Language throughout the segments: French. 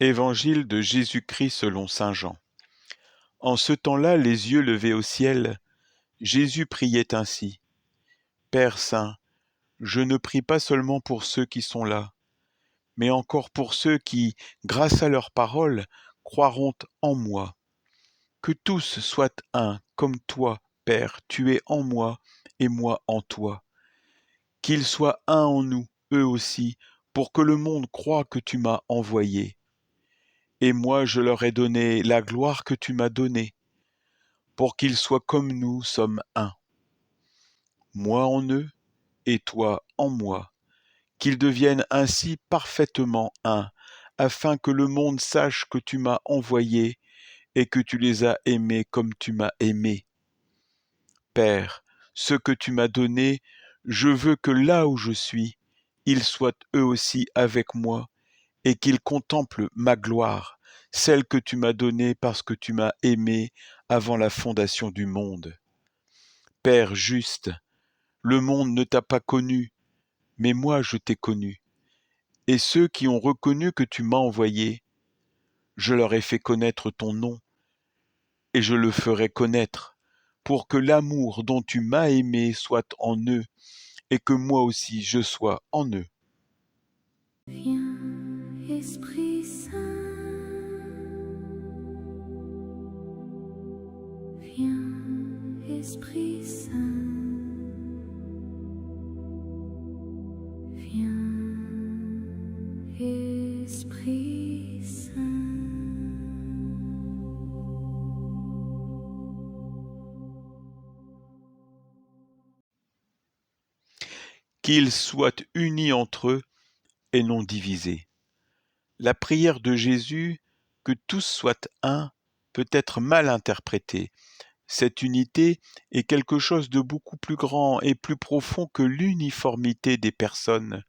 Évangile de Jésus-Christ selon saint Jean. En ce temps-là, les yeux levés au ciel, Jésus priait ainsi. Père saint, je ne prie pas seulement pour ceux qui sont là, mais encore pour ceux qui, grâce à leur parole, croiront en moi. Que tous soient un, comme toi, Père, tu es en moi et moi en toi. Qu'ils soient un en nous, eux aussi, pour que le monde croie que tu m'as envoyé. Et moi je leur ai donné la gloire que tu m'as donnée, pour qu'ils soient comme nous sommes un. Moi en eux, et toi en moi, qu'ils deviennent ainsi parfaitement un, afin que le monde sache que tu m'as envoyé et que tu les as aimés comme tu m'as aimé. Père, ce que tu m'as donné, je veux que là où je suis, ils soient eux aussi avec moi, et qu'ils contemplent ma gloire, celle que tu m'as donnée parce que tu m'as aimé avant la fondation du monde. Père juste, le monde ne t'a pas connu, mais moi je t'ai connu. Et ceux qui ont reconnu que tu m'as envoyé, je leur ai fait connaître ton nom, et je le ferai connaître, pour que l'amour dont tu m'as aimé soit en eux, et que moi aussi je sois en eux. Viens, Esprit Saint, viens, Esprit Saint, viens, Esprit Saint. Qu'ils soient unis entre eux et non divisés. La prière de Jésus, que tous soient un, peut être mal interprétée. Cette unité est quelque chose de beaucoup plus grand et plus profond que l'uniformité des personnes,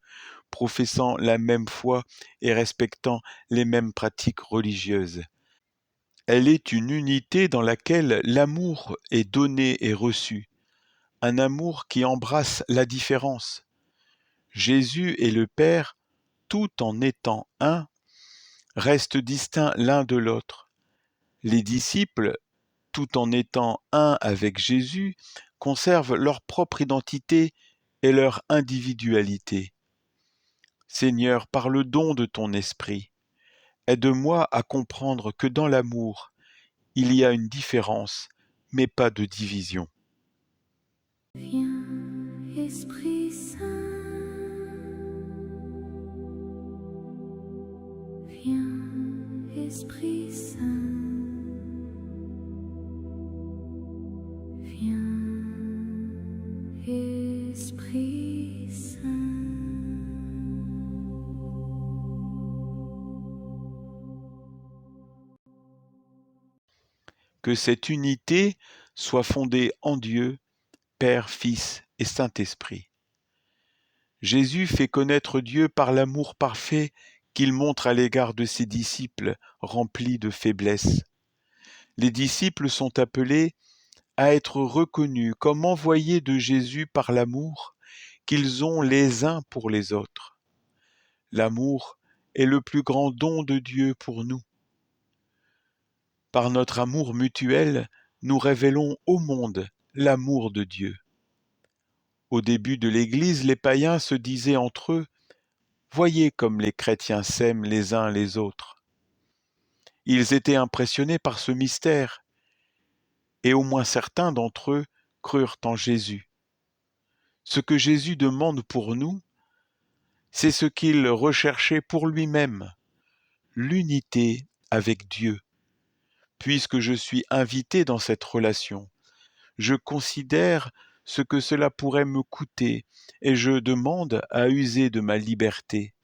professant la même foi et respectant les mêmes pratiques religieuses. Elle est une unité dans laquelle l'amour est donné et reçu, un amour qui embrasse la différence. Jésus et le Père, tout en étant un, restent distincts l'un de l'autre. Les disciples, tout en étant un avec Jésus, conservent leur propre identité et leur individualité. Seigneur, par le don de ton esprit, aide-moi à comprendre que dans l'amour, il y a une différence, mais pas de division. Viens, Esprit Saint, viens, Esprit Saint, viens, Esprit Saint. Que cette unité soit fondée en Dieu, Père, Fils et Saint-Esprit. Jésus fait connaître Dieu par l'amour parfait qu'il montre à l'égard de ses disciples remplis de faiblesse. Les disciples sont appelés à être reconnus comme envoyés de Jésus par l'amour qu'ils ont les uns pour les autres. L'amour est le plus grand don de Dieu pour nous. Par notre amour mutuel, nous révélons au monde l'amour de Dieu. Au début de l'Église, les païens se disaient entre eux « Voyez comme les chrétiens s'aiment les uns les autres ». Ils étaient impressionnés par ce mystère, et au moins certains d'entre eux crurent en Jésus. Ce que Jésus demande pour nous, c'est ce qu'il recherchait pour lui-même, l'unité avec Dieu. Puisque je suis invité dans cette relation, je considère ce que cela pourrait me coûter et je demande à user de ma liberté.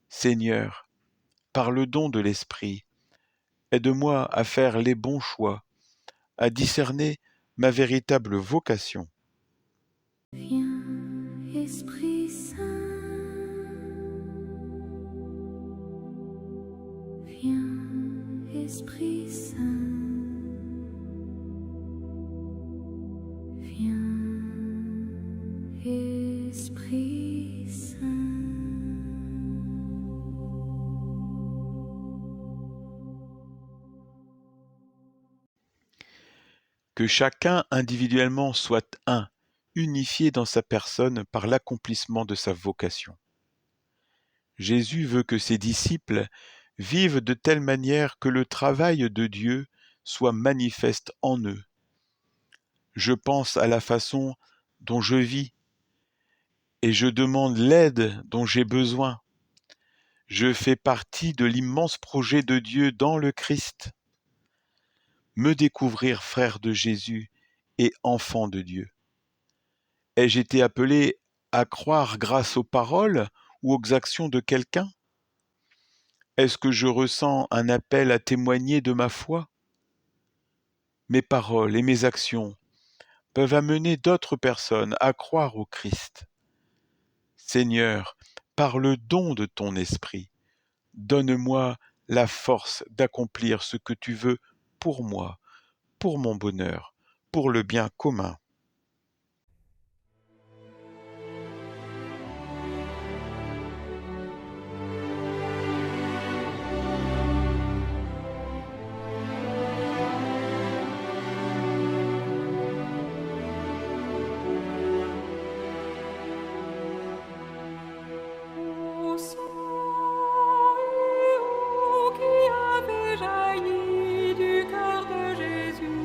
Seigneur, par le don de l'Esprit, aide-moi à faire les bons choix, à discerner ma véritable vocation. Viens, Esprit Saint, viens, Esprit Saint, viens, Esprit Saint. que chacun individuellement soit un, unifié dans sa personne par l'accomplissement de sa vocation. Jésus veut que ses disciples vivent de telle manière que le travail de Dieu soit manifeste en eux. Je pense à la façon dont je vis et je demande l'aide dont j'ai besoin. Je fais partie de l'immense projet de Dieu dans le Christ. Me découvrir frère de Jésus et enfant de Dieu. Ai-je été appelé à croire grâce aux paroles ou aux actions de quelqu'un? Est-ce que je ressens un appel à témoigner de ma foi? Mes paroles et mes actions peuvent amener d'autres personnes à croire au Christ. Seigneur, par le don de ton esprit, donne-moi la force d'accomplir ce que tu veux pour moi, pour mon bonheur, pour le bien commun. Ô sang et eau qui avait jailli du cœur de Jésus,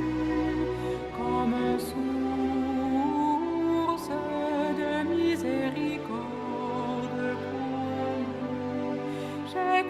comme source de miséricorde pour nous, j'ai